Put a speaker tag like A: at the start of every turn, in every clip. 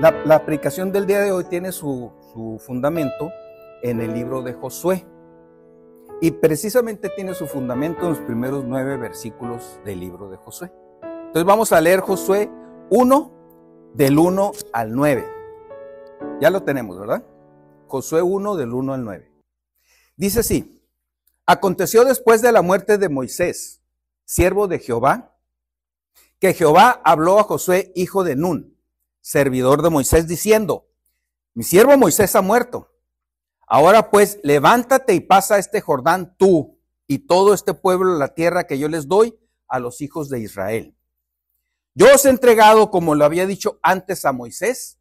A: La predicación del día de hoy tiene su fundamento en el libro de Josué. Y precisamente tiene su fundamento en los primeros 9 versículos del libro de Josué. Entonces vamos a leer Josué 1, del 1 al 9. Ya lo tenemos, ¿verdad? Josué 1, del 1 al 9. Dice así: aconteció después de la muerte de Moisés, siervo de Jehová, que Jehová habló a Josué, hijo de Nun, servidor de Moisés, diciendo: mi siervo Moisés ha muerto. Ahora pues, levántate y pasa este Jordán tú y todo este pueblo, la tierra que yo les doy a los hijos de Israel. Yo os he entregado, como lo había dicho antes a Moisés,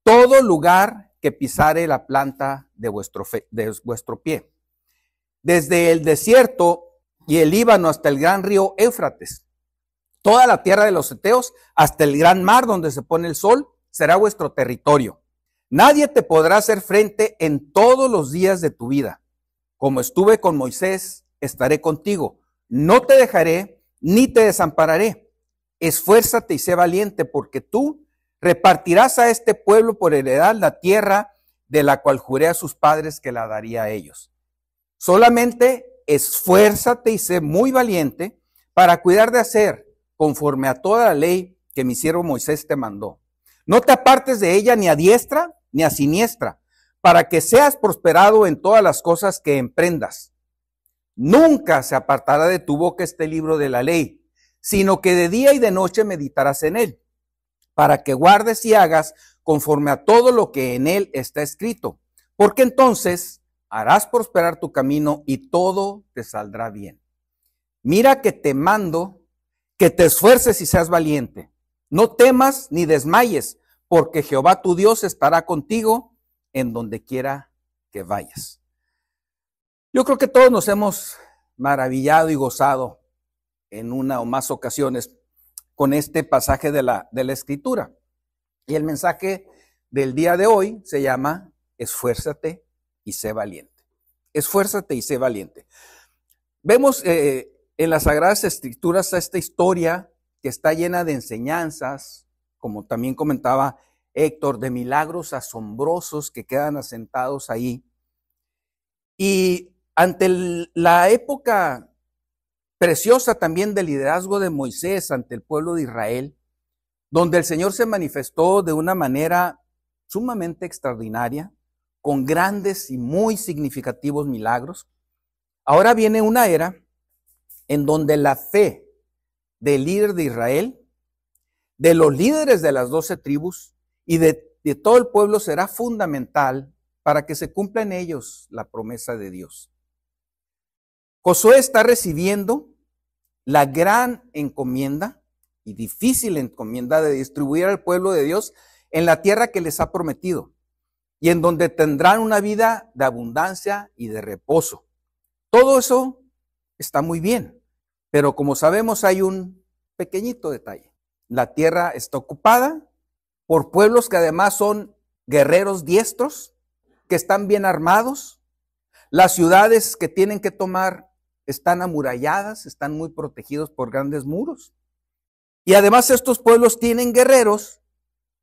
A: todo lugar que pisare la planta de vuestro pie, desde el desierto y el Líbano hasta el gran río Éufrates, toda la tierra de los heteos hasta el gran mar donde se pone el sol, será vuestro territorio. Nadie te podrá hacer frente en todos los días de tu vida. Como estuve con Moisés, estaré contigo. No te dejaré ni te desampararé. Esfuérzate y sé valiente, porque tú repartirás a este pueblo por heredad la tierra de la cual juré a sus padres que la daría a ellos. Solamente esfuérzate y sé muy valiente para cuidar de hacer conforme a toda la ley que mi siervo Moisés te mandó. No te apartes de ella ni a diestra ni a siniestra, para que seas prosperado en todas las cosas que emprendas. Nunca se apartará de tu boca este libro de la ley, sino que de día y de noche meditarás en él, para que guardes y hagas conforme a todo lo que en él está escrito, porque entonces harás prosperar tu camino y todo te saldrá bien. Mira que te mando que te esfuerces y seas valiente. No temas ni desmayes, porque Jehová tu Dios estará contigo en donde quiera que vayas. Yo creo que todos nos hemos maravillado y gozado en una o más ocasiones con este pasaje de la Escritura. Y el mensaje del día de hoy se llama: esfuérzate y sé valiente. Esfuérzate y sé valiente. Vemos en las Sagradas Escrituras esta historia que está llena de enseñanzas, como también comentaba Héctor, de milagros asombrosos que quedan asentados ahí. Y ante la época preciosa también del liderazgo de Moisés ante el pueblo de Israel, donde el Señor se manifestó de una manera sumamente extraordinaria, con grandes y muy significativos milagros, ahora viene una era en donde la fe del líder de Israel, de los líderes de las 12 tribus y de todo el pueblo será fundamental para que se cumpla en ellos la promesa de Dios. Josué está recibiendo la gran encomienda y difícil encomienda de distribuir al pueblo de Dios en la tierra que les ha prometido y en donde tendrán una vida de abundancia y de reposo. Todo eso está muy bien, pero como sabemos hay un pequeñito detalle. La tierra está ocupada por pueblos que además son guerreros diestros, que están bien armados. Las ciudades que tienen que tomar están amuralladas, están muy protegidos por grandes muros. Y además estos pueblos tienen guerreros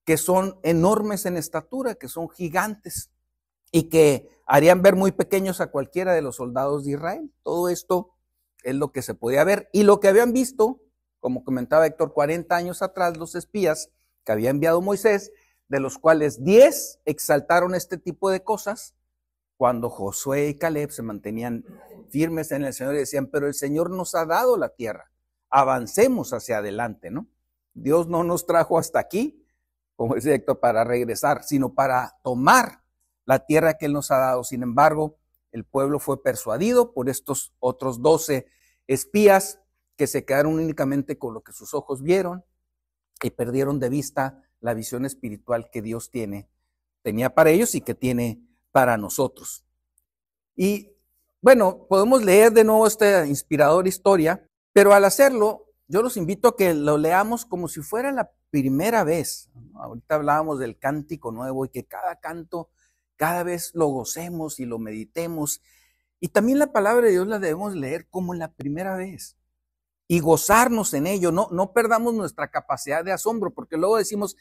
A: que son enormes en estatura, que son gigantes y que harían ver muy pequeños a cualquiera de los soldados de Israel. Todo esto es lo que se podía ver y lo que habían visto, como comentaba Héctor, 40 años atrás, los espías que había enviado Moisés, de los cuales 10 exaltaron este tipo de cosas, cuando Josué y Caleb se mantenían firmes en el Señor y decían: pero el Señor nos ha dado la tierra, avancemos hacia adelante, ¿no? Dios no nos trajo hasta aquí, como dice Héctor, para regresar, sino para tomar la tierra que Él nos ha dado. Sin embargo, el pueblo fue persuadido por estos otros 12 espías que se quedaron únicamente con lo que sus ojos vieron y perdieron de vista la visión espiritual que Dios tenía para ellos y que tiene para nosotros. Y bueno, podemos leer de nuevo esta inspiradora historia, pero al hacerlo, yo los invito a que lo leamos como si fuera la primera vez. Ahorita hablábamos del cántico nuevo y que cada canto, cada vez lo gocemos y lo meditemos. Y también la palabra de Dios la debemos leer como la primera vez. y gozarnos en ello. No perdamos nuestra capacidad de asombro, porque luego decimos,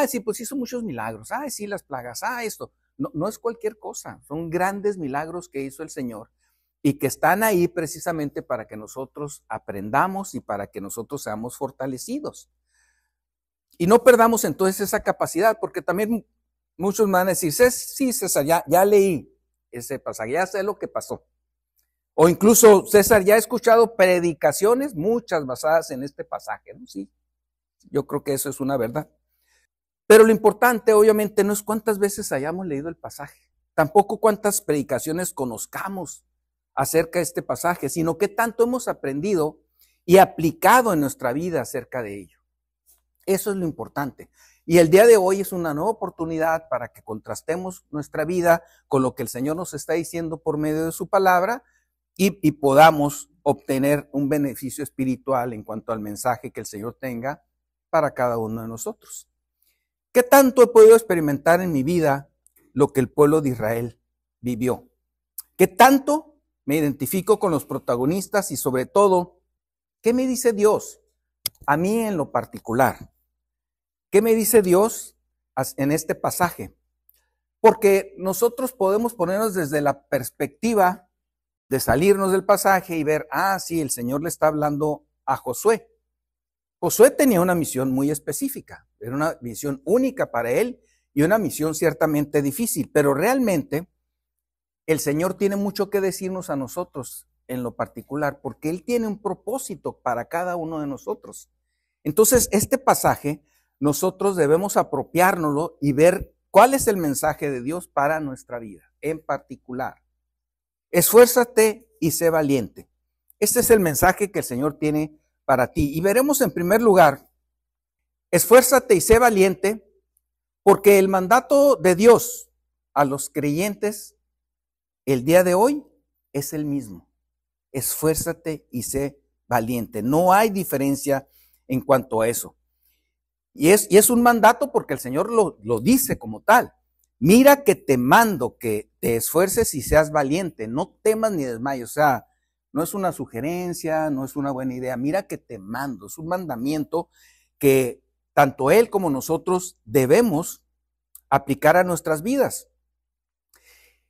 A: sí, pues hizo muchos milagros, sí, las plagas, esto. No es cualquier cosa, son grandes milagros que hizo el Señor y que están ahí precisamente para que nosotros aprendamos y para que nosotros seamos fortalecidos. Y no perdamos entonces esa capacidad, porque también muchos me van a decir, sí, César, ya leí ese pasaje, ya sé lo que pasó. O incluso, César, ya he escuchado predicaciones, muchas basadas en este pasaje, ¿no? Sí, yo creo que eso es una verdad. Pero lo importante, obviamente, no es cuántas veces hayamos leído el pasaje, tampoco cuántas predicaciones conozcamos acerca de este pasaje, sino qué tanto hemos aprendido y aplicado en nuestra vida acerca de ello. Eso es lo importante. Y el día de hoy es una nueva oportunidad para que contrastemos nuestra vida con lo que el Señor nos está diciendo por medio de su palabra y podamos obtener un beneficio espiritual en cuanto al mensaje que el Señor tenga para cada uno de nosotros. ¿Qué tanto he podido experimentar en mi vida lo que el pueblo de Israel vivió? ¿Qué tanto me identifico con los protagonistas y sobre todo, qué me dice Dios a mí en lo particular? ¿Qué me dice Dios en este pasaje? Porque nosotros podemos ponernos desde la perspectiva de salirnos del pasaje y ver, sí, el Señor le está hablando a Josué. Josué tenía una misión muy específica, era una misión única para él y una misión ciertamente difícil, pero realmente el Señor tiene mucho que decirnos a nosotros en lo particular, porque Él tiene un propósito para cada uno de nosotros. Entonces, este pasaje nosotros debemos apropiárnoslo y ver cuál es el mensaje de Dios para nuestra vida en particular. Esfuérzate y sé valiente. Este es el mensaje que el Señor tiene para ti. Y veremos en primer lugar, esfuérzate y sé valiente, porque el mandato de Dios a los creyentes el día de hoy es el mismo. Esfuérzate y sé valiente. No hay diferencia en cuanto a eso. Y es un mandato porque el Señor lo dice como tal. Mira que te mando que te esfuerces y seas valiente, no temas ni desmayes. O sea, no es una sugerencia, no es una buena idea. Mira que te mando, es un mandamiento que tanto Él como nosotros debemos aplicar a nuestras vidas.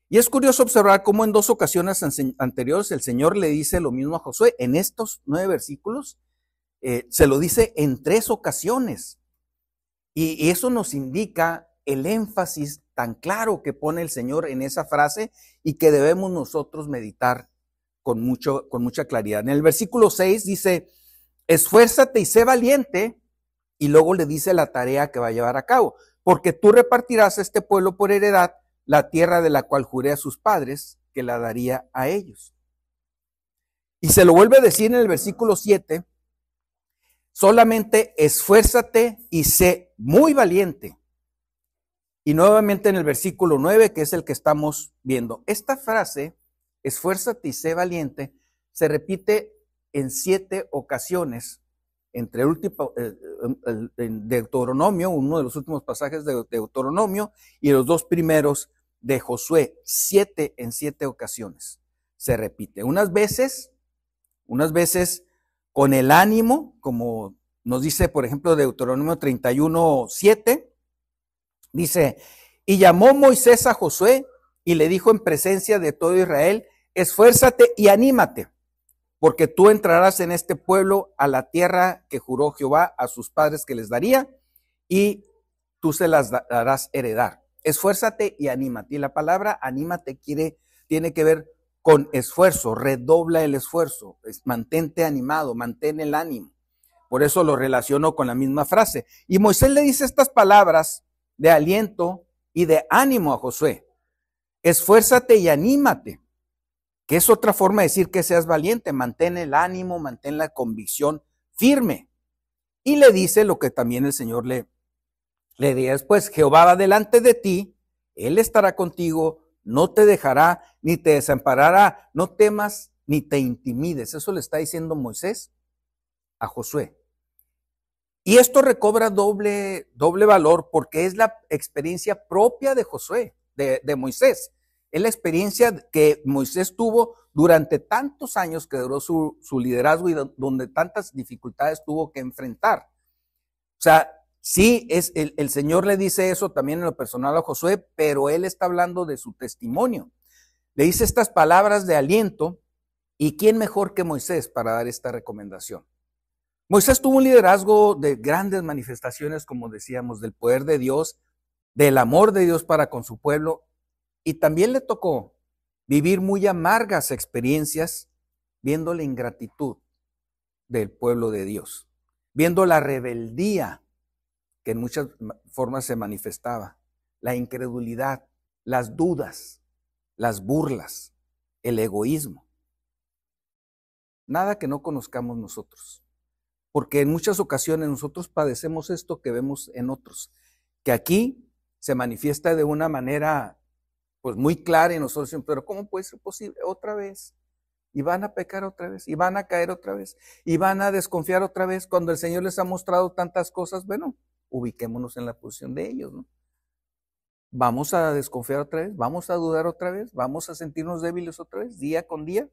A: Y es curioso observar cómo en 2 ocasiones anteriores el Señor le dice lo mismo a Josué. En estos 9 versículos se lo dice en 3 ocasiones. Y eso nos indica el énfasis tan claro que pone el Señor en esa frase y que debemos nosotros meditar con mucha claridad. En el versículo 6 dice, esfuérzate y sé valiente, y luego le dice la tarea que va a llevar a cabo, porque tú repartirás a este pueblo por heredad la tierra de la cual juré a sus padres que la daría a ellos. Y se lo vuelve a decir en el versículo 7, solamente esfuérzate y sé muy valiente. Y nuevamente en el versículo 9, que es el que estamos viendo. Esta frase, esfuérzate y sé valiente, se repite en 7 ocasiones, entre el último, en Deuteronomio, uno de los últimos pasajes de Deuteronomio, y los 2 primeros de Josué, 7 en 7 ocasiones. Se repite. Unas veces con el ánimo, como nos dice, por ejemplo, Deuteronomio 31, 7, dice, y llamó Moisés a Josué y le dijo en presencia de todo Israel, esfuérzate y anímate, porque tú entrarás en este pueblo a la tierra que juró Jehová a sus padres que les daría, y tú se las darás heredar. Esfuérzate y anímate. Y la palabra anímate tiene que ver con esfuerzo, redobla el esfuerzo, mantente animado, mantén el ánimo. Por eso lo relaciono con la misma frase. Y Moisés le dice estas palabras de aliento y de ánimo a Josué. Esfuérzate y anímate, que es otra forma de decir que seas valiente. Mantén el ánimo, mantén la convicción firme. Y le dice lo que también el Señor le dice después, Jehová va delante de ti, Él estará contigo, no te dejará ni te desamparará, no temas ni te intimides. Eso le está diciendo Moisés a Josué. Y esto recobra doble valor porque es la experiencia propia de Josué, de Moisés. Es la experiencia que Moisés tuvo durante tantos años que duró su liderazgo y donde tantas dificultades tuvo que enfrentar. O sea, sí, el Señor le dice eso también en lo personal a Josué, pero él está hablando de su testimonio. Le dice estas palabras de aliento, y ¿quién mejor que Moisés para dar esta recomendación? Moisés tuvo un liderazgo de grandes manifestaciones, como decíamos, del poder de Dios, del amor de Dios para con su pueblo, y también le tocó vivir muy amargas experiencias viendo la ingratitud del pueblo de Dios, viendo la rebeldía que en muchas formas se manifestaba, la incredulidad, las dudas, las burlas, el egoísmo. Nada que no conozcamos nosotros, porque en muchas ocasiones nosotros padecemos esto que vemos en otros, que aquí se manifiesta de una manera pues muy clara y nosotros decimos, pero ¿cómo puede ser posible? Otra vez. Y van a pecar otra vez, y van a caer otra vez, y van a desconfiar otra vez cuando el Señor les ha mostrado tantas cosas. Bueno, ubiquémonos en la posición de ellos, ¿no? Vamos a desconfiar otra vez, vamos a dudar otra vez, vamos a sentirnos débiles otra vez, día con día.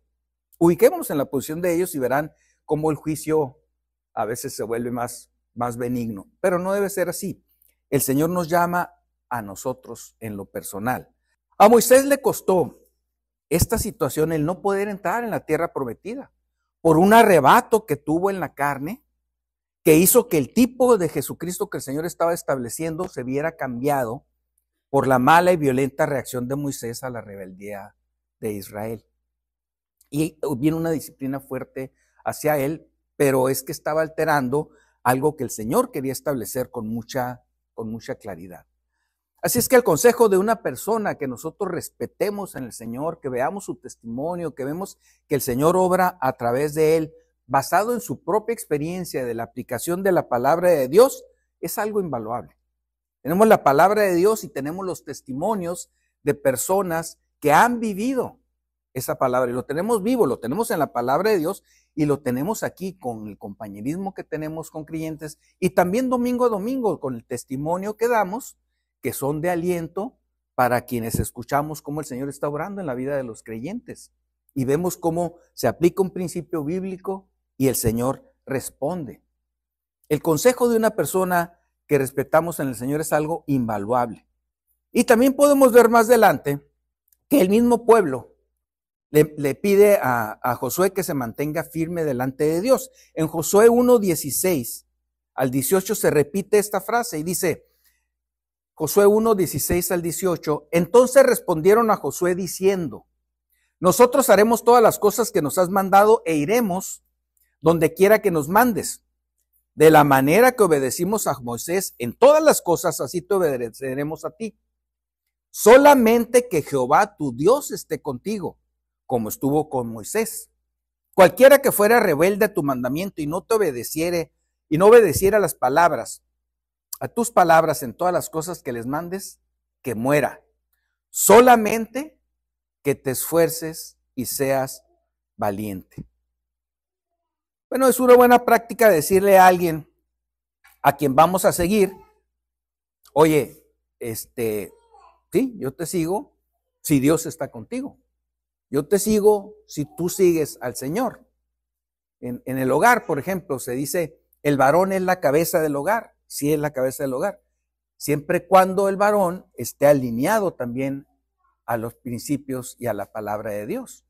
A: Ubiquémonos en la posición de ellos y verán cómo el juicio a veces se vuelve más benigno, pero no debe ser así. El Señor nos llama a nosotros en lo personal. A Moisés le costó esta situación el no poder entrar en la tierra prometida por un arrebato que tuvo en la carne, que hizo que el tipo de Jesucristo que el Señor estaba estableciendo se viera cambiado por la mala y violenta reacción de Moisés a la rebeldía de Israel. Y viene una disciplina fuerte hacia él, pero es que estaba alterando algo que el Señor quería establecer con mucha claridad. Así es que el consejo de una persona que nosotros respetemos en el Señor, que veamos su testimonio, que vemos que el Señor obra a través de él, basado en su propia experiencia de la aplicación de la palabra de Dios, es algo invaluable. Tenemos la palabra de Dios y tenemos los testimonios de personas que han vivido esa palabra, y lo tenemos vivo, lo tenemos en la palabra de Dios y lo tenemos aquí con el compañerismo que tenemos con creyentes y también domingo a domingo con el testimonio que damos, que son de aliento para quienes escuchamos cómo el Señor está obrando en la vida de los creyentes y vemos cómo se aplica un principio bíblico y el Señor responde. El consejo de una persona que respetamos en el Señor es algo invaluable. Y también podemos ver más adelante que el mismo pueblo le pide a Josué que se mantenga firme delante de Dios. En Josué 1:16 al 18 se repite esta frase y dice, Josué 1:16 al 18, entonces respondieron a Josué diciendo, nosotros haremos todas las cosas que nos has mandado e iremos donde quiera que nos mandes. De la manera que obedecimos a Moisés en todas las cosas, así te obedeceremos a ti. Solamente que Jehová tu Dios esté contigo, como estuvo con Moisés. Cualquiera que fuera rebelde a tu mandamiento y no te obedeciera las palabras, a tus palabras en todas las cosas que les mandes, que muera. Solamente que te esfuerces y seas valiente. Bueno, es una buena práctica decirle a alguien a quien vamos a seguir, oye, sí, yo te sigo si Dios está contigo. Yo te sigo si tú sigues al Señor. En el hogar, por ejemplo, se dice, el varón es la cabeza del hogar. Sí es la cabeza del hogar. Siempre y cuando el varón esté alineado también a los principios y a la palabra de Dios.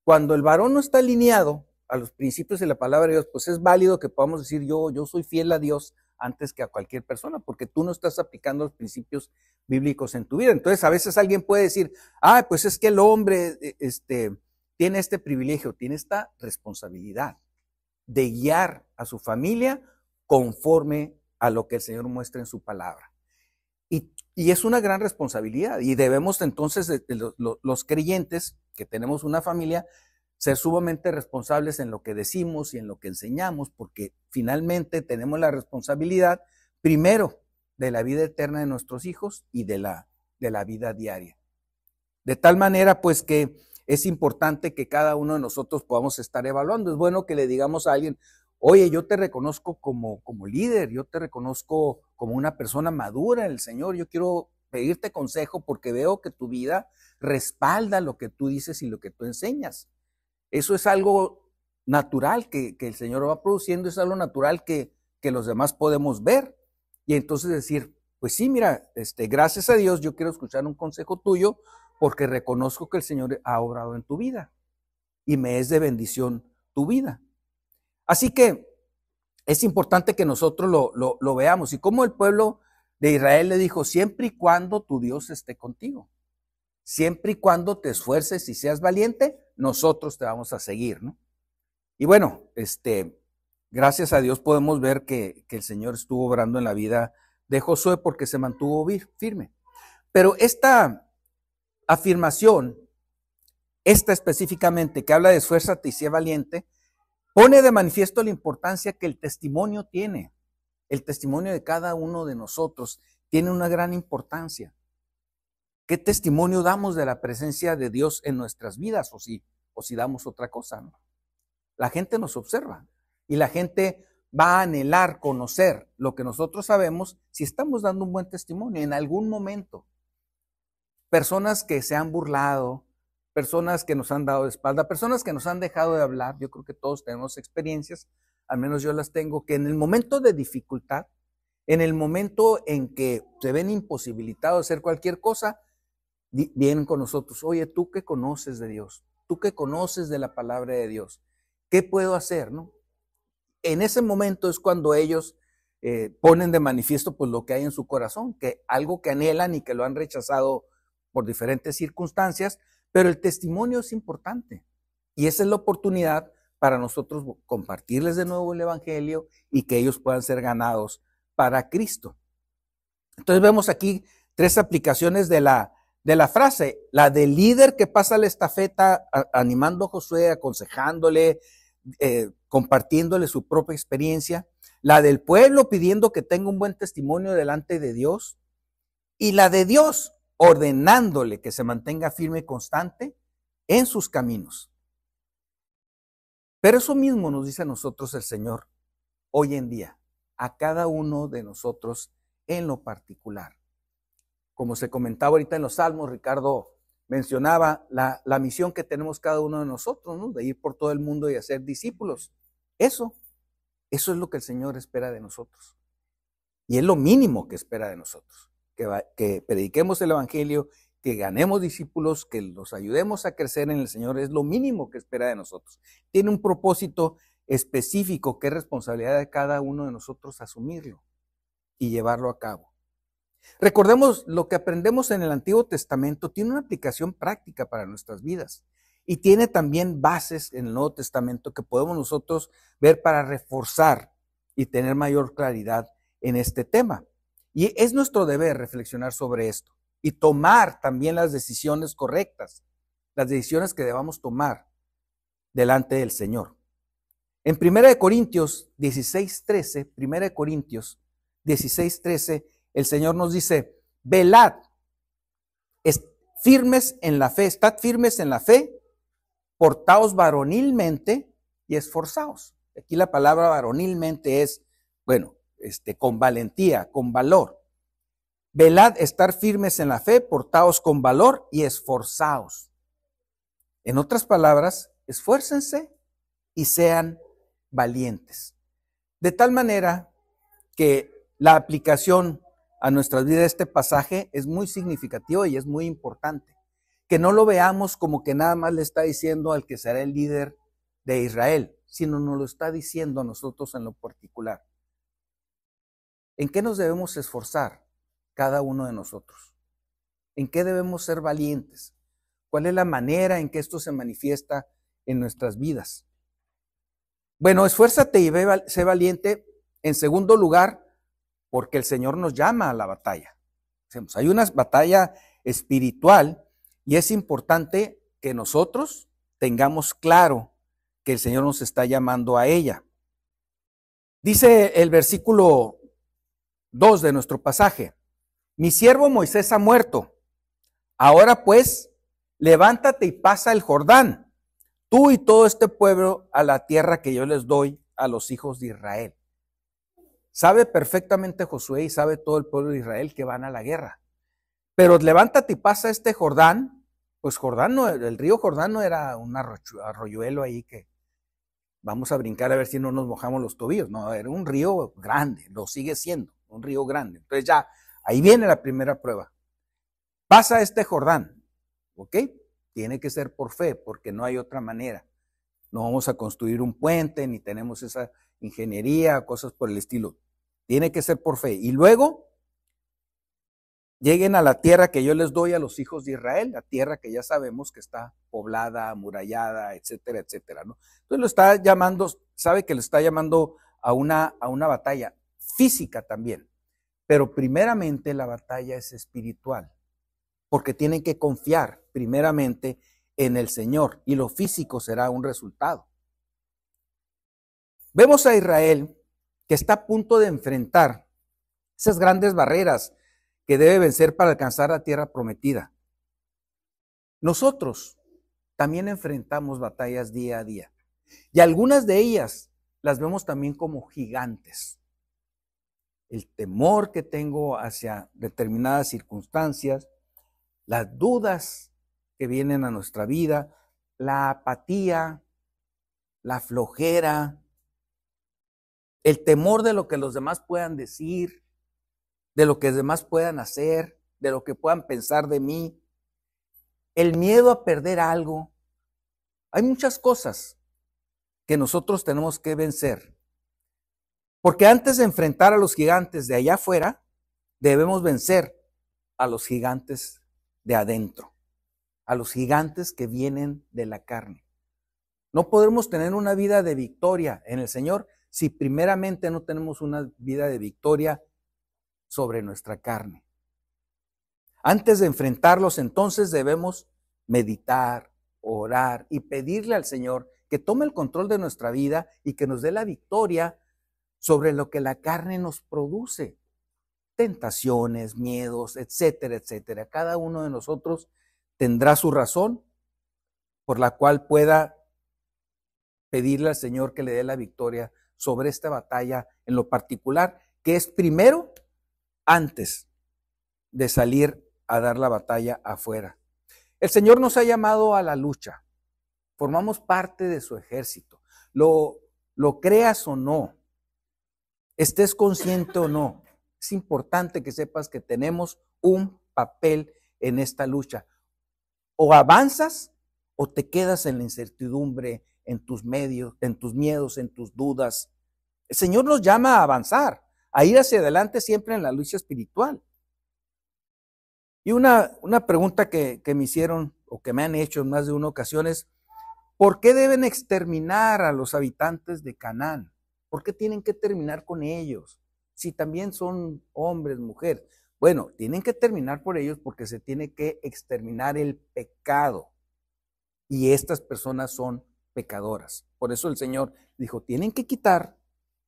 A: Cuando el varón no está alineado a los principios y la palabra de Dios, pues es válido que podamos decir yo soy fiel a Dios antes que a cualquier persona, porque tú no estás aplicando los principios bíblicos en tu vida. Entonces a veces alguien puede decir, pues es que el hombre tiene este privilegio, tiene esta responsabilidad de guiar a su familia conforme a lo que el Señor muestra en su palabra. Y es una gran responsabilidad y debemos entonces los creyentes que tenemos una familia ser sumamente responsables en lo que decimos y en lo que enseñamos, porque finalmente tenemos la responsabilidad primero de la vida eterna de nuestros hijos y de la vida diaria. De tal manera pues que es importante que cada uno de nosotros podamos estar evaluando. Es bueno que le digamos a alguien, oye, yo te reconozco como líder, yo te reconozco como una persona madura en el Señor, yo quiero pedirte consejo porque veo que tu vida respalda lo que tú dices y lo que tú enseñas. Eso es algo natural que el Señor va produciendo, es algo natural que los demás podemos ver. Y entonces decir, pues sí, mira, gracias a Dios yo quiero escuchar un consejo tuyo porque reconozco que el Señor ha obrado en tu vida y me es de bendición tu vida. Así que es importante que nosotros lo veamos. Y como el pueblo de Israel le dijo, siempre y cuando tu Dios esté contigo, siempre y cuando te esfuerces y seas valiente, nosotros te vamos a seguir, ¿no? Y bueno, gracias a Dios podemos ver que el Señor estuvo obrando en la vida de Josué porque se mantuvo firme. Pero esta afirmación, esta específicamente, que habla de esfuérzate y sé valiente, pone de manifiesto la importancia que el testimonio tiene. El testimonio de cada uno de nosotros tiene una gran importancia. ¿Qué testimonio damos de la presencia de Dios en nuestras vidas? O si damos otra cosa, ¿no? La gente nos observa y la gente va a anhelar conocer lo que nosotros sabemos si estamos dando un buen testimonio en algún momento. Personas que se han burlado, personas que nos han dado de espalda, personas que nos han dejado de hablar. Yo creo que todos tenemos experiencias, al menos yo las tengo, que en el momento de dificultad, en el momento en que se ven imposibilitados de hacer cualquier cosa, vienen con nosotros. Oye, tú que conoces de Dios, tú que conoces de la palabra de Dios, ¿qué puedo hacer, no? En ese momento es cuando ellos ponen de manifiesto pues lo que hay en su corazón, que algo que anhelan y que lo han rechazado por diferentes circunstancias, pero el testimonio es importante y esa es la oportunidad para nosotros compartirles de nuevo el evangelio y que ellos puedan ser ganados para Cristo. Entonces vemos aquí 3 aplicaciones de la frase, la del líder que pasa la estafeta animando a Josué, aconsejándole, compartiéndole su propia experiencia, la del pueblo pidiendo que tenga un buen testimonio delante de Dios, y la de Dios ordenándole que se mantenga firme y constante en sus caminos. Pero eso mismo nos dice a nosotros el Señor hoy en día, a cada uno de nosotros en lo particular. Como se comentaba ahorita en los Salmos, Ricardo mencionaba la misión que tenemos cada uno de nosotros, ¿no? De ir por todo el mundo y hacer discípulos. Eso es lo que el Señor espera de nosotros. Y es lo mínimo que espera de nosotros. Que prediquemos el evangelio, que ganemos discípulos, que los ayudemos a crecer en el Señor, es lo mínimo que espera de nosotros. Tiene un propósito específico que es responsabilidad de cada uno de nosotros asumirlo y llevarlo a cabo. Recordemos, lo que aprendemos en el Antiguo Testamento tiene una aplicación práctica para nuestras vidas y tiene también bases en el Nuevo Testamento que podemos nosotros ver para reforzar y tener mayor claridad en este tema. Y es nuestro deber reflexionar sobre esto y tomar también las decisiones correctas, las decisiones que debamos tomar delante del Señor. En 1 Corintios 16:13, 1 Corintios 16:13, el Señor nos dice, velad, firmes en la fe, estad firmes en la fe, portaos varonilmente y esforzaos. Aquí la palabra varonilmente es, bueno, con valentía, con valor. Velad, estar firmes en la fe, portaos con valor y esforzaos. En otras palabras, esfuércense y sean valientes. De tal manera que la aplicación a nuestras vidas de este pasaje es muy significativo y es muy importante. Que no lo veamos como que nada más le está diciendo al que será el líder de Israel, sino nos lo está diciendo a nosotros en lo particular. ¿En qué nos debemos esforzar cada uno de nosotros? ¿En qué debemos ser valientes? ¿Cuál es la manera en que esto se manifiesta en nuestras vidas? Bueno, esfuérzate y sé valiente. En segundo lugar, porque el Señor nos llama a la batalla. Hay una batalla espiritual y es importante que nosotros tengamos claro que el Señor nos está llamando a ella. Dice el versículo 2 de nuestro pasaje, mi siervo Moisés ha muerto. Ahora pues, levántate y pasa el Jordán, tú y todo este pueblo, a la tierra que yo les doy a los hijos de Israel. Sabe perfectamente Josué y sabe todo el pueblo de Israel que van a la guerra. Pero levántate y pasa este Jordán. Pues Jordán no, el río Jordán no era un arroyuelo ahí que vamos a brincar a ver si no nos mojamos los tobillos. No, era un río grande, lo sigue siendo, un río grande. Entonces ya, ahí viene la primera prueba. Pasa este Jordán, ¿ok? Tiene que ser por fe, porque no hay otra manera. No vamos a construir un puente, ni tenemos esa ingeniería, cosas por el estilo. Tiene que ser por fe. Y luego lleguen a la tierra que yo les doy a los hijos de Israel, la tierra que ya sabemos que está poblada, amurallada, etcétera, etcétera, ¿no? Entonces lo está llamando, sabe que lo está llamando a una batalla física también, pero primeramente la batalla es espiritual, porque tienen que confiar primeramente en el Señor y lo físico será un resultado. Vemos a Israel que está a punto de enfrentar esas grandes barreras que debe vencer para alcanzar la tierra prometida. Nosotros también enfrentamos batallas día a día y algunas de ellas las vemos también como gigantes. El temor que tengo hacia determinadas circunstancias, las dudas que vienen a nuestra vida, la apatía, la flojera, el temor de lo que los demás puedan decir, de lo que los demás puedan hacer, de lo que puedan pensar de mí, el miedo a perder algo. Hay muchas cosas que nosotros tenemos que vencer. Porque antes de enfrentar a los gigantes de allá afuera, debemos vencer a los gigantes de adentro, a los gigantes que vienen de la carne. No podremos tener una vida de victoria en el Señor si primeramente no tenemos una vida de victoria sobre nuestra carne. Antes de enfrentarlos, entonces debemos meditar, orar y pedirle al Señor que tome el control de nuestra vida y que nos dé la victoria sobre lo que la carne nos produce. Tentaciones, miedos, etcétera, etcétera. Cada uno de nosotros tendrá su razón por la cual pueda pedirle al Señor que le dé la victoria sobre esta batalla en lo particular, que es primero antes de salir a dar la batalla afuera. El Señor nos ha llamado a la lucha. Formamos parte de su ejército. Lo creas o no, estés consciente o no, es importante que sepas que tenemos un papel en esta lucha. O avanzas o te quedas en la incertidumbre, en tus miedos, en tus dudas. El Señor nos llama a avanzar, a ir hacia adelante siempre en la lucha espiritual. Y una pregunta que me hicieron o que me han hecho en más de una ocasión es, ¿por qué deben exterminar a los habitantes de Canaán? ¿Por qué tienen que terminar con ellos? Si también son hombres, mujeres. Bueno, tienen que terminar por ellos porque se tiene que exterminar el pecado. Y estas personas son pecadoras. Por eso el Señor dijo, tienen que quitar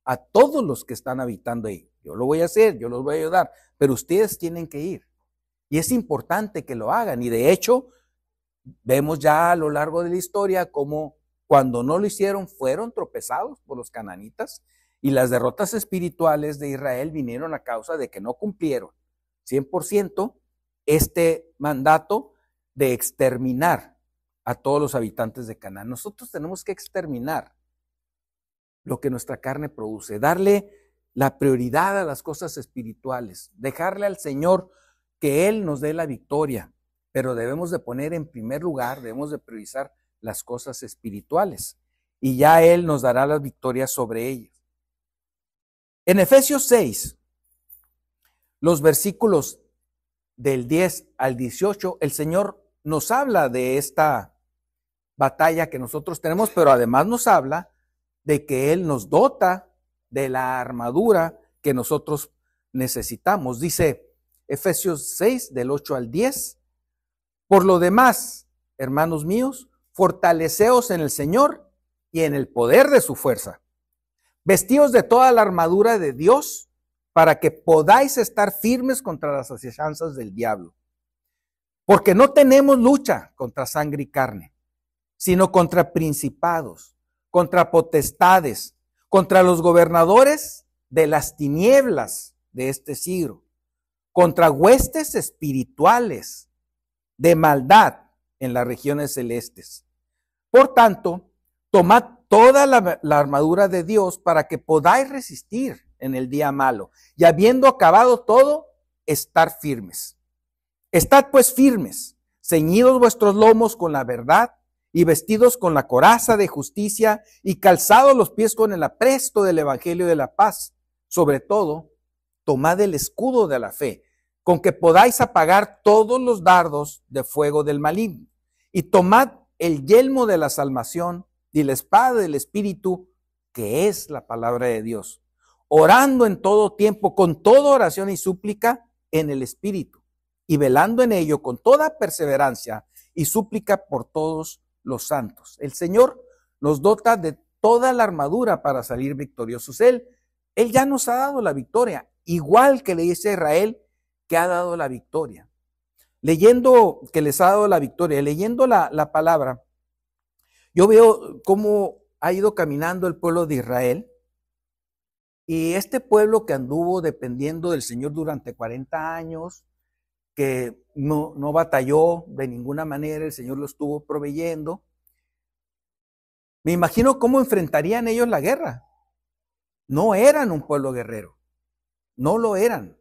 A: a todos los que están habitando ahí. Yo lo voy a hacer, yo los voy a ayudar, pero ustedes tienen que ir. Y es importante que lo hagan. Y de hecho, vemos ya a lo largo de la historia cómo cuando no lo hicieron fueron tropezados por los cananitas y las derrotas espirituales de Israel vinieron a causa de que no cumplieron 100% este mandato de exterminar a todos los habitantes de Canaán. Nosotros tenemos que exterminar lo que nuestra carne produce, darle la prioridad a las cosas espirituales, dejarle al Señor que Él nos dé la victoria, pero debemos de poner en primer lugar, debemos de priorizar las cosas espirituales y ya Él nos dará las victorias sobre ellas. En Efesios 6, los versículos del 10 al 18, el Señor nos habla de esta batalla que nosotros tenemos, pero además nos habla de que Él nos dota de la armadura que nosotros necesitamos. Dice Efesios 6, del 8 al 10, por lo demás, hermanos míos, fortaleceos en el Señor y en el poder de su fuerza. Vestíos de toda la armadura de Dios para que podáis estar firmes contra las asechanzas del diablo. Porque no tenemos lucha contra sangre y carne, sino contra principados, contra potestades, contra los gobernadores de las tinieblas de este siglo, contra huestes espirituales de maldad en las regiones celestes. Por tanto, tomad toda la armadura de Dios para que podáis resistir en el día malo, y habiendo acabado todo, estar firmes. Estad pues firmes, ceñidos vuestros lomos con la verdad, y vestidos con la coraza de justicia, y calzados los pies con el apresto del evangelio de la paz. Sobre todo, tomad el escudo de la fe, con que podáis apagar todos los dardos de fuego del maligno, y tomad el yelmo de la salvación y la espada del Espíritu, que es la palabra de Dios, orando en todo tiempo, con toda oración y súplica en el Espíritu, y velando en ello con toda perseverancia y súplica por todos los santos. El Señor nos dota de toda la armadura para salir victoriosos. Él ya nos ha dado la victoria, igual que le dice a Israel que ha dado la victoria. Leyendo que les ha dado la victoria, leyendo la palabra, yo veo cómo ha ido caminando el pueblo de Israel, y este pueblo que anduvo dependiendo del Señor durante 40 años, que no batalló de ninguna manera, el Señor lo estuvo proveyendo. Me imagino cómo enfrentarían ellos la guerra. No eran un pueblo guerrero, no lo eran,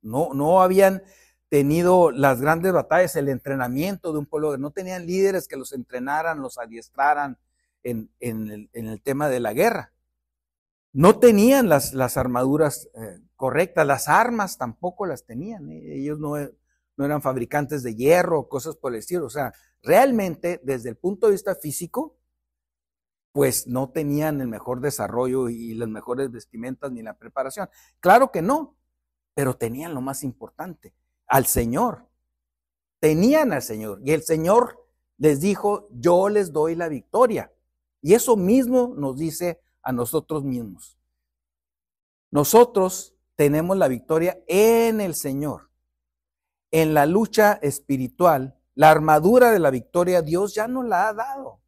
A: no habían tenido las grandes batallas, el entrenamiento de un pueblo, no tenían líderes que los entrenaran, los adiestraran en el tema de la guerra. No tenían las armaduras correctas, las armas tampoco las tenían. Ellos no eran fabricantes de hierro o cosas por el estilo. O sea, realmente desde el punto de vista físico, pues no tenían el mejor desarrollo y las mejores vestimentas ni la preparación. Claro que no, pero tenían lo más importante, al Señor. Tenían al Señor, y el Señor les dijo: yo les doy la victoria. Y eso mismo nos dice a nosotros mismos. Nosotros tenemos la victoria en el Señor. En la lucha espiritual, la armadura de la victoria Dios ya nos la ha dado.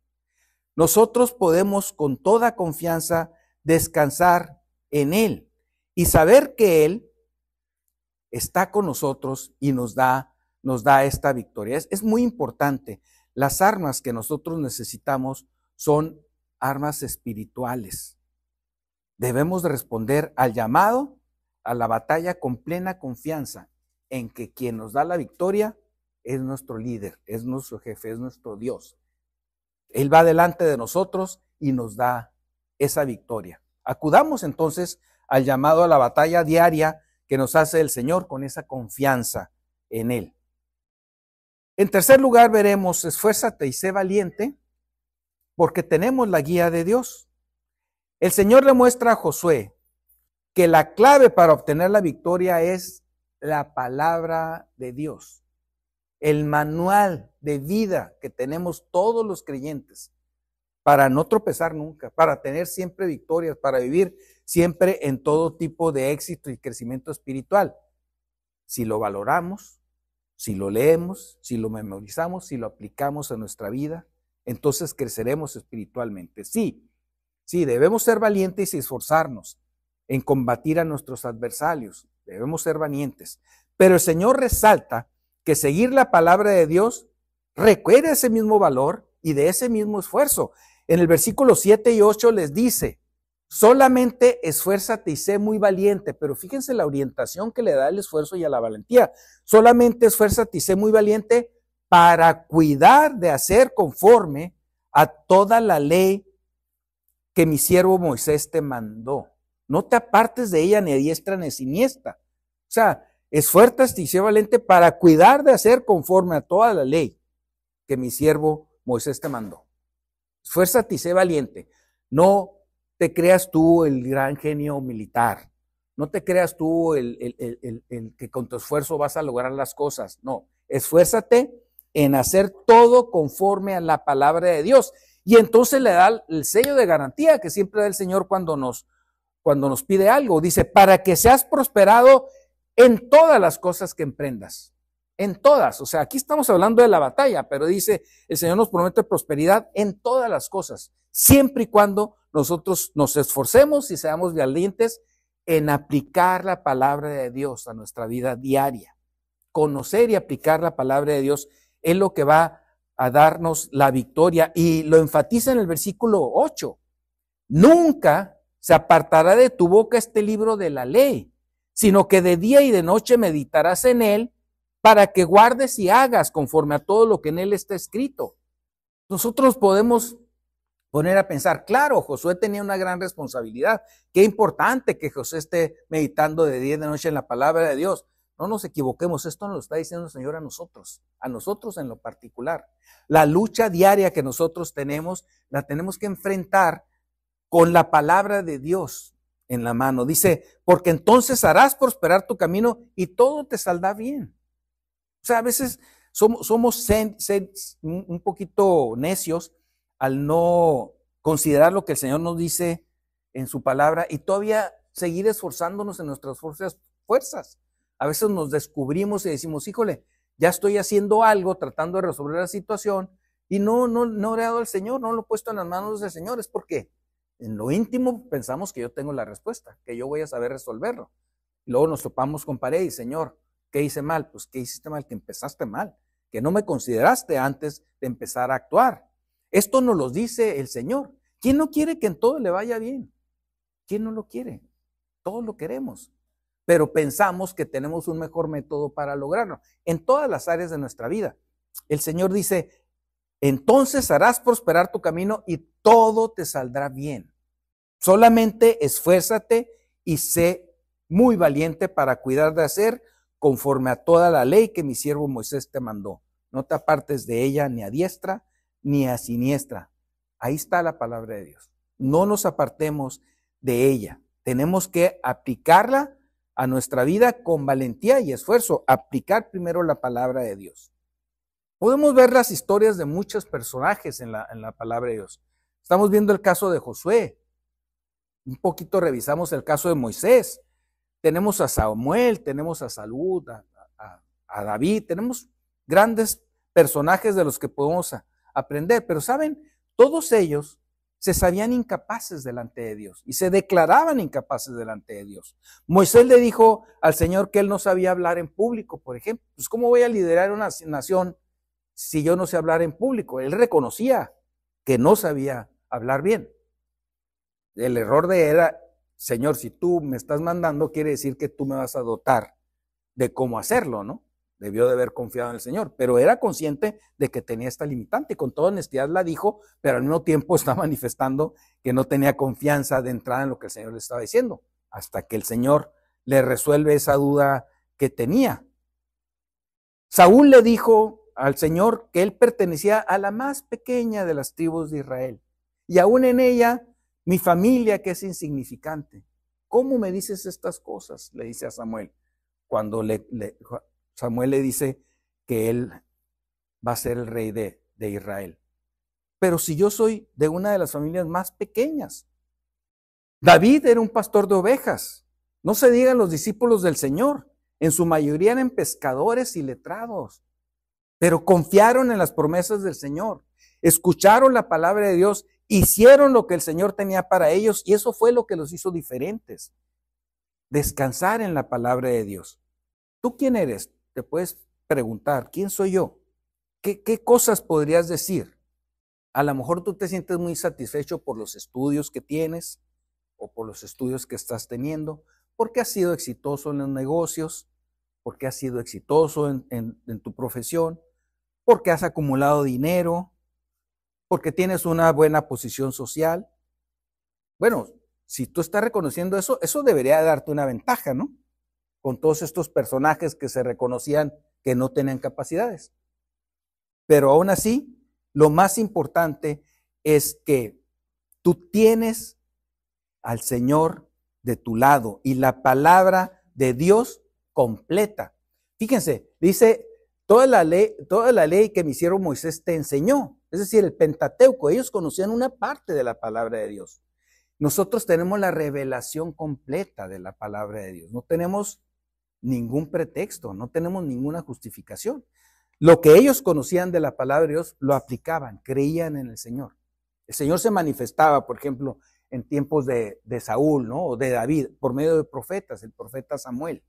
A: Nosotros podemos con toda confianza descansar en Él y saber que Él está con nosotros y nos da esta victoria. Es muy importante. Las armas que nosotros necesitamos son armas espirituales. Debemos responder al llamado, a la batalla con plena confianza en que quien nos da la victoria es nuestro líder, es nuestro jefe, es nuestro Dios. Él va delante de nosotros y nos da esa victoria. Acudamos entonces al llamado a la batalla diaria que nos hace el Señor con esa confianza en Él. En tercer lugar veremos: esfuérzate y sé valiente, porque tenemos la guía de Dios. El Señor le muestra a Josué que la clave para obtener la victoria es la palabra de Dios, el manual de vida que tenemos todos los creyentes para no tropezar nunca, para tener siempre victorias, para vivir siempre en todo tipo de éxito y crecimiento espiritual. Si lo valoramos, si lo leemos, si lo memorizamos, si lo aplicamos a nuestra vida, entonces creceremos espiritualmente. Sí, debemos ser valientes y esforzarnos en combatir a nuestros adversarios. Debemos ser valientes. Pero el Señor resalta que seguir la palabra de Dios requiere ese mismo valor y de ese mismo esfuerzo. En el versículo 7 y 8 les dice: solamente esfuérzate y sé muy valiente. Pero fíjense la orientación que le da el esfuerzo y a la valentía. Solamente esfuérzate y sé muy valiente para cuidar de hacer conforme a toda la ley que mi siervo Moisés te mandó. No te apartes de ella ni a diestra ni a siniestra. O sea, esfuérzate y sé valiente para cuidar de hacer conforme a toda la ley que mi siervo Moisés te mandó. Esfuérzate y sé valiente. No te creas tú el gran genio militar. No te creas tú el que con tu esfuerzo vas a lograr las cosas. No, esfuérzate en hacer todo conforme a la palabra de Dios. Y entonces le da el sello de garantía que siempre da el Señor cuando nos pide algo. Dice: para que seas prosperado en todas las cosas que emprendas. En todas. O sea, aquí estamos hablando de la batalla, pero dice, el Señor nos promete prosperidad en todas las cosas, siempre y cuando nosotros nos esforcemos y seamos valientes en aplicar la palabra de Dios a nuestra vida diaria. Conocer y aplicar la palabra de Dios es lo que va a darnos la victoria. Y lo enfatiza en el versículo 8. Nunca se apartará de tu boca este libro de la ley, sino que de día y de noche meditarás en él para que guardes y hagas conforme a todo lo que en él está escrito. Nosotros podemos poner a pensar, claro, Josué tenía una gran responsabilidad. Qué importante que Josué esté meditando de día y de noche en la palabra de Dios. No nos equivoquemos, esto nos lo está diciendo el Señor a nosotros en lo particular. La lucha diaria que nosotros tenemos, la tenemos que enfrentar con la palabra de Dios en la mano. Dice, porque entonces harás prosperar tu camino y todo te saldrá bien. O sea, a veces somos un poquito necios al no considerar lo que el Señor nos dice en su palabra y todavía seguir esforzándonos en nuestras fuerzas. A veces nos descubrimos y decimos, híjole, ya estoy haciendo algo, tratando de resolver la situación y no he dado al Señor, no lo he puesto en las manos del Señor. Es porque en lo íntimo pensamos que yo tengo la respuesta, que yo voy a saber resolverlo. Y luego nos topamos con pared y, Señor, ¿qué hice mal? Pues, ¿qué hiciste mal? Que empezaste mal, que no me consideraste antes de empezar a actuar. Esto nos lo dice el Señor. ¿Quién no quiere que en todo le vaya bien? ¿Quién no lo quiere? Todos lo queremos, pero pensamos que tenemos un mejor método para lograrlo. En todas las áreas de nuestra vida, el Señor dice, entonces harás prosperar tu camino y todo te saldrá bien. Solamente esfuérzate y sé muy valiente para cuidar de hacer conforme a toda la ley que mi siervo Moisés te mandó. No te apartes de ella ni a diestra ni a siniestra. Ahí está la palabra de Dios. No nos apartemos de ella. Tenemos que aplicarla a nuestra vida con valentía y esfuerzo. Aplicar primero la palabra de Dios. Podemos ver las historias de muchos personajes en la palabra de Dios. Estamos viendo el caso de Josué. Un poquito revisamos el caso de Moisés. Tenemos a Samuel, tenemos a Salud, a David. Tenemos grandes personajes de los que podemos aprender. Pero ¿saben? Todos ellos se sabían incapaces delante de Dios y se declaraban incapaces delante de Dios. Moisés le dijo al Señor que él no sabía hablar en público, por ejemplo. Pues ¿cómo voy a liderar una nación si yo no sé hablar en público? Él reconocía que no sabía hablar bien. El error de él era, Señor, si tú me estás mandando, quiere decir que tú me vas a dotar de cómo hacerlo, ¿no? Debió de haber confiado en el Señor, pero era consciente de que tenía esta limitante y con toda honestidad la dijo, pero al mismo tiempo está manifestando que no tenía confianza de entrar en lo que el Señor le estaba diciendo, hasta que el Señor le resuelve esa duda que tenía. Saúl le dijo al Señor que él pertenecía a la más pequeña de las tribus de Israel y aún en ella mi familia que es insignificante. ¿Cómo me dices estas cosas? Le dice a Samuel cuando Samuel le dice que él va a ser el rey de Israel. Pero si yo soy de una de las familias más pequeñas. David era un pastor de ovejas. No se digan los discípulos del Señor. En su mayoría eran pescadores y letrados. Pero confiaron en las promesas del Señor. Escucharon la palabra de Dios. Hicieron lo que el Señor tenía para ellos. Y eso fue lo que los hizo diferentes. Descansar en la palabra de Dios. ¿Tú quién eres? Te puedes preguntar, ¿quién soy yo? ¿Qué cosas podrías decir? A lo mejor tú te sientes muy satisfecho por los estudios que tienes o por los estudios que estás teniendo, porque has sido exitoso en los negocios, porque has sido exitoso en tu profesión, porque has acumulado dinero, porque tienes una buena posición social. Bueno, si tú estás reconociendo eso, eso debería darte una ventaja, ¿no? Con todos estos personajes que se reconocían que no tenían capacidades. Pero aún así, lo más importante es que tú tienes al Señor de tu lado y la palabra de Dios completa. Fíjense, dice, toda la ley que mi siervo Moisés te enseñó, es decir, el Pentateuco, ellos conocían una parte de la palabra de Dios. Nosotros tenemos la revelación completa de la palabra de Dios. No tenemos ningún pretexto, no tenemos ninguna justificación. Lo que ellos conocían de la palabra de Dios lo aplicaban, creían en el Señor. El Señor se manifestaba, por ejemplo, en tiempos de Saúl, ¿no? O de David, por medio de profetas, el profeta Samuel,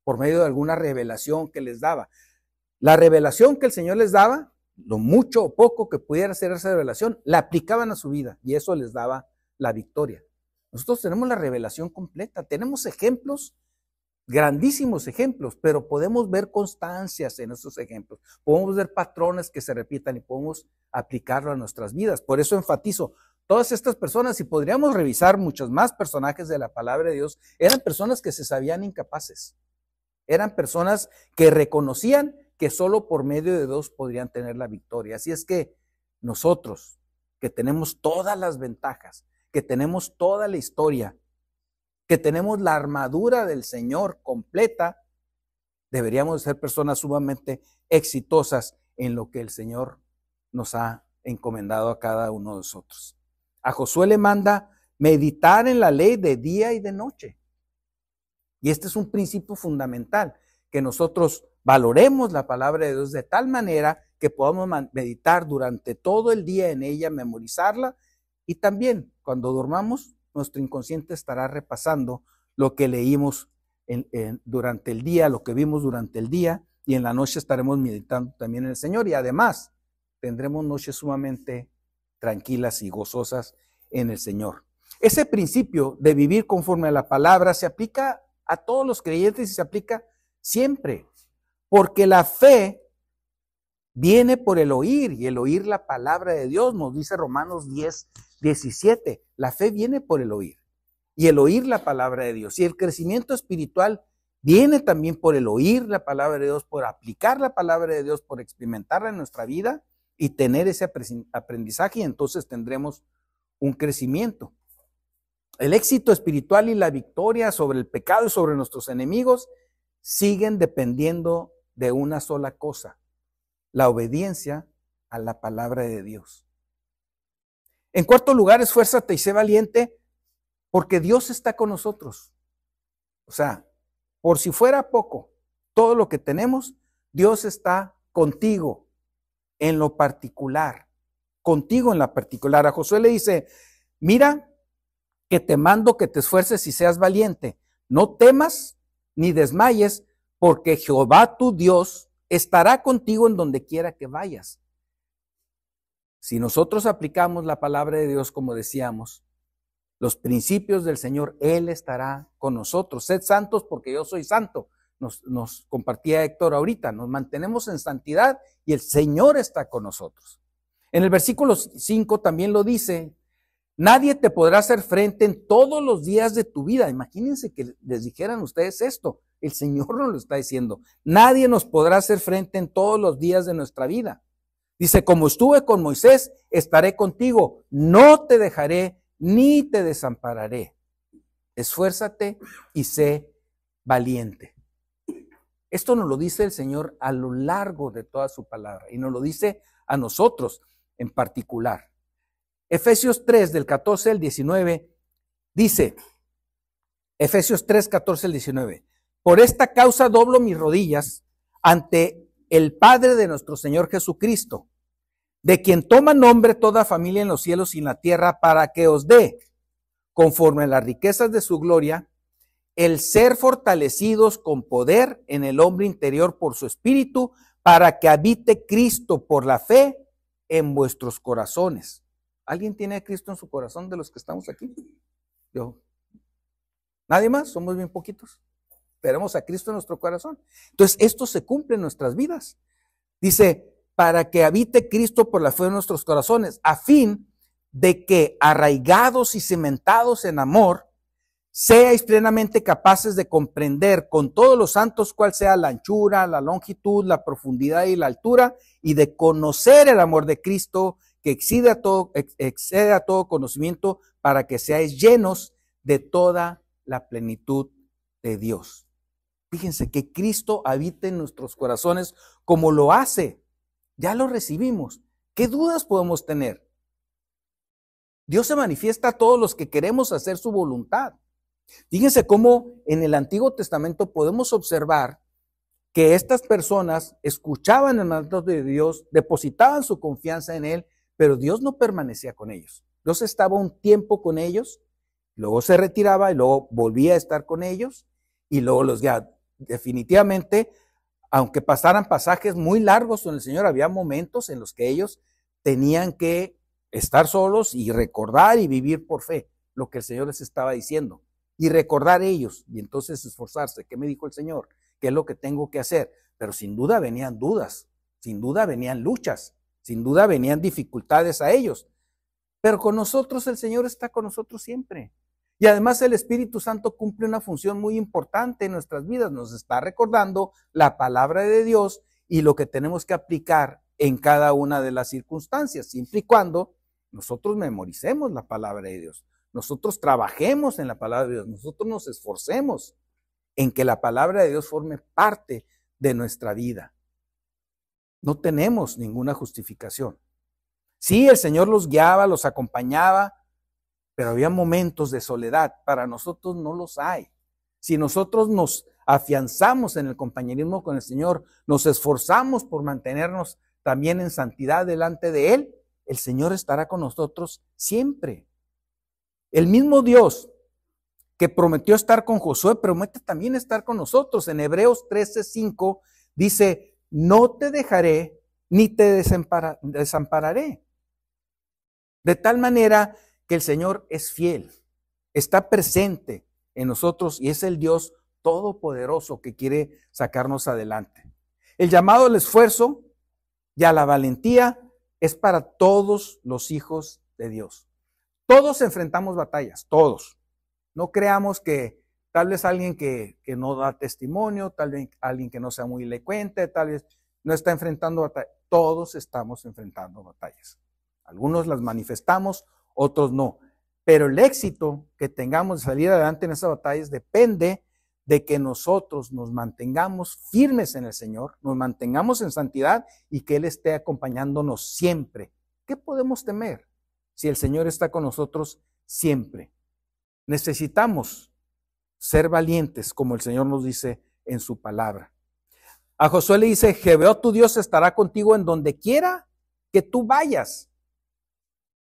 A: por medio de alguna revelación que les daba. La revelación que el Señor les daba, lo mucho o poco que pudiera ser esa revelación, la aplicaban a su vida y eso les daba la victoria. Nosotros tenemos la revelación completa, tenemos ejemplos, grandísimos ejemplos, pero podemos ver constancias en esos ejemplos, podemos ver patrones que se repitan y podemos aplicarlo a nuestras vidas. Por eso enfatizo, todas estas personas, y podríamos revisar muchos más personajes de la palabra de Dios, eran personas que se sabían incapaces, eran personas que reconocían que solo por medio de Dios podrían tener la victoria. Así es que nosotros, que tenemos todas las ventajas, que tenemos toda la historia, que tenemos la armadura del Señor completa, deberíamos ser personas sumamente exitosas en lo que el Señor nos ha encomendado a cada uno de nosotros. A Josué le manda meditar en la ley de día y de noche. Y este es un principio fundamental, que nosotros valoremos la palabra de Dios de tal manera que podamos meditar durante todo el día en ella, memorizarla, y también cuando durmamos, nuestro inconsciente estará repasando lo que leímos durante el día, lo que vimos durante el día, y en la noche estaremos meditando también en el Señor, y además tendremos noches sumamente tranquilas y gozosas en el Señor. Ese principio de vivir conforme a la palabra se aplica a todos los creyentes y se aplica siempre, porque la fe viene por el oír, y el oír la palabra de Dios, nos dice Romanos 10:17, la fe viene por el oír, y el oír la palabra de Dios, y el crecimiento espiritual viene también por el oír la palabra de Dios, por aplicar la palabra de Dios, por experimentarla en nuestra vida y tener ese aprendizaje, y entonces tendremos un crecimiento. El éxito espiritual y la victoria sobre el pecado y sobre nuestros enemigos siguen dependiendo de una sola cosa: la obediencia a la palabra de Dios. En cuarto lugar, esfuérzate y sé valiente, porque Dios está con nosotros. O sea, por si fuera poco, todo lo que tenemos, Dios está contigo en lo particular, contigo en la particular. A Josué le dice, mira que te mando que te esfuerces y seas valiente, no temas ni desmayes, porque Jehová tu Dios estará contigo en donde quiera que vayas. Si nosotros aplicamos la palabra de Dios, como decíamos, los principios del Señor, Él estará con nosotros. Sed santos porque yo soy santo. Nos compartía Héctor ahorita, nos mantenemos en santidad y el Señor está con nosotros. En el versículo 5 también lo dice, nadie te podrá hacer frente en todos los días de tu vida. Imagínense que les dijeran ustedes esto, el Señor nos lo está diciendo. Nadie nos podrá hacer frente en todos los días de nuestra vida. Dice, como estuve con Moisés, estaré contigo, no te dejaré ni te desampararé. Esfuérzate y sé valiente. Esto nos lo dice el Señor a lo largo de toda su palabra y nos lo dice a nosotros en particular. Efesios 3, del 14 al 19, dice, Efesios 3, 14 al 19, por esta causa doblo mis rodillas ante el Padre de nuestro Señor Jesucristo, de quien toma nombre toda familia en los cielos y en la tierra, para que os dé, conforme a las riquezas de su gloria, el ser fortalecidos con poder en el hombre interior por su espíritu, para que habite Cristo por la fe en vuestros corazones. ¿Alguien tiene a Cristo en su corazón de los que estamos aquí? Yo. ¿Nadie más? Somos bien poquitos. Tenemos a Cristo en nuestro corazón. Entonces, esto se cumple en nuestras vidas. Dice, para que habite Cristo por la fe en nuestros corazones, a fin de que, arraigados y cimentados en amor, seáis plenamente capaces de comprender con todos los santos cuál sea la anchura, la longitud, la profundidad y la altura, y de conocer el amor de Cristo, que excede a todo conocimiento, para que seáis llenos de toda la plenitud de Dios. Fíjense que Cristo habita en nuestros corazones como lo hace. Ya lo recibimos. ¿Qué dudas podemos tener? Dios se manifiesta a todos los que queremos hacer su voluntad. Fíjense cómo en el Antiguo Testamento podemos observar que estas personas escuchaban el mandato de Dios, depositaban su confianza en Él, pero Dios no permanecía con ellos. Dios estaba un tiempo con ellos, luego se retiraba y luego volvía a estar con ellos y luego los guiaba. Definitivamente, aunque pasaran pasajes muy largos con el Señor, había momentos en los que ellos tenían que estar solos y recordar y vivir por fe lo que el Señor les estaba diciendo. Y recordar ellos, y entonces esforzarse. ¿Qué me dijo el Señor? ¿Qué es lo que tengo que hacer? Pero sin duda venían dudas, sin duda venían luchas, sin duda venían dificultades a ellos. Pero con nosotros el Señor está con nosotros siempre. Y además el Espíritu Santo cumple una función muy importante en nuestras vidas. Nos está recordando la palabra de Dios y lo que tenemos que aplicar en cada una de las circunstancias, siempre y cuando nosotros memoricemos la palabra de Dios. Nosotros trabajemos en la palabra de Dios. Nosotros nos esforcemos en que la palabra de Dios forme parte de nuestra vida. No tenemos ninguna justificación. Sí, el Señor los guiaba, los acompañaba, pero había momentos de soledad. Para nosotros no los hay. Si nosotros nos afianzamos en el compañerismo con el Señor, nos esforzamos por mantenernos también en santidad delante de Él, el Señor estará con nosotros siempre. El mismo Dios que prometió estar con Josué, promete también estar con nosotros. En Hebreos 13:5 dice, no te dejaré ni te desampararé. De tal manera que el Señor es fiel, está presente en nosotros y es el Dios todopoderoso que quiere sacarnos adelante. El llamado al esfuerzo y a la valentía es para todos los hijos de Dios. Todos enfrentamos batallas, todos. No creamos que tal vez alguien que no da testimonio, tal vez alguien que no sea muy elocuente, tal vez no está enfrentando batallas. Todos estamos enfrentando batallas. Algunos las manifestamos, otros no. Pero el éxito que tengamos de salir adelante en esas batallas depende de que nosotros nos mantengamos firmes en el Señor, nos mantengamos en santidad y que Él esté acompañándonos siempre. ¿Qué podemos temer si el Señor está con nosotros siempre? Necesitamos ser valientes, como el Señor nos dice en su palabra. A Josué le dice, Jehová tu Dios estará contigo en donde quiera que tú vayas.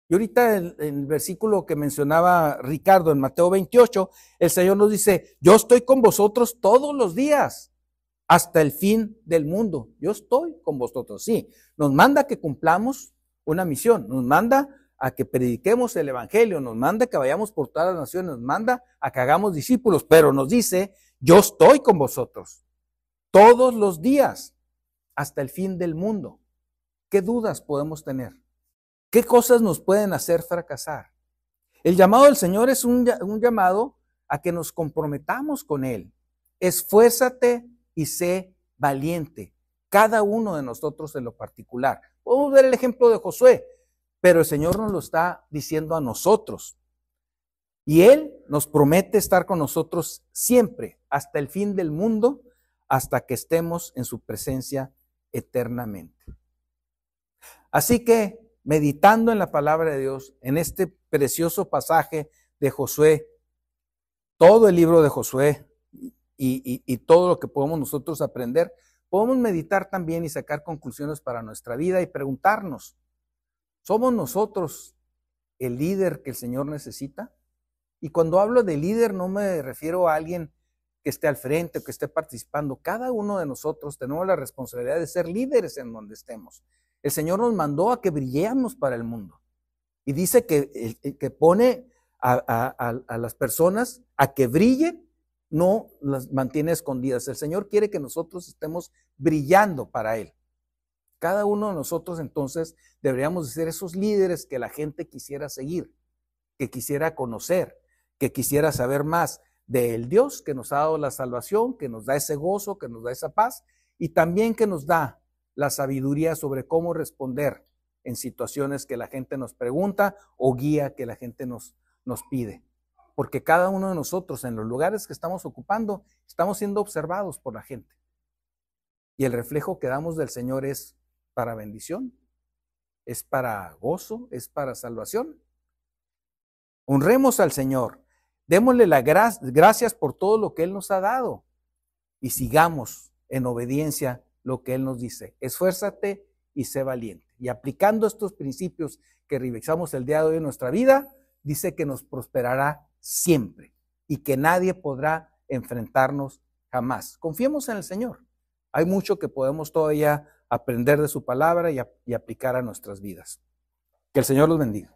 A: Y ahorita en el versículo que mencionaba Ricardo en Mateo 28, el Señor nos dice, yo estoy con vosotros todos los días, hasta el fin del mundo. Yo estoy con vosotros. Sí, nos manda que cumplamos una misión, nos manda a que prediquemos el evangelio, nos manda que vayamos por todas las naciones, nos manda a que hagamos discípulos, pero nos dice, yo estoy con vosotros todos los días hasta el fin del mundo. ¿Qué dudas podemos tener? ¿Qué cosas nos pueden hacer fracasar? El llamado del Señor es un llamado a que nos comprometamos con Él. Esfuérzate y sé valiente. Cada uno de nosotros en lo particular. Podemos ver el ejemplo de Josué, pero el Señor nos lo está diciendo a nosotros. Y Él nos promete estar con nosotros siempre, hasta el fin del mundo, hasta que estemos en su presencia eternamente. Así que, meditando en la palabra de Dios, en este precioso pasaje de Josué, todo el libro de Josué y todo lo que podemos nosotros aprender, podemos meditar también y sacar conclusiones para nuestra vida y preguntarnos, ¿somos nosotros el líder que el Señor necesita? Y cuando hablo de líder no me refiero a alguien que esté al frente o que esté participando. Cada uno de nosotros tenemos la responsabilidad de ser líderes en donde estemos. El Señor nos mandó a que brillemos para el mundo. Y dice que pone a las personas a que brillen, no las mantiene escondidas. El Señor quiere que nosotros estemos brillando para Él. Cada uno de nosotros entonces deberíamos ser esos líderes que la gente quisiera seguir, que quisiera conocer, que quisiera saber más del Dios que nos ha dado la salvación, que nos da ese gozo, que nos da esa paz y también que nos da la sabiduría sobre cómo responder en situaciones que la gente nos pregunta o guía que la gente nos pide. Porque cada uno de nosotros en los lugares que estamos ocupando estamos siendo observados por la gente. Y el reflejo que damos del Señor es para bendición, es para gozo, es para salvación. Honremos al Señor, démosle las gracias por todo lo que Él nos ha dado y sigamos en obediencia lo que Él nos dice. Esfuérzate y sé valiente. y aplicando estos principios que revisamos el día de hoy en nuestra vida, dice que nos prosperará siempre y que nadie podrá enfrentarnos jamás. Confiemos en el Señor. Hay mucho que podemos todavía aprender de su palabra y aplicar a nuestras vidas. Que el Señor los bendiga.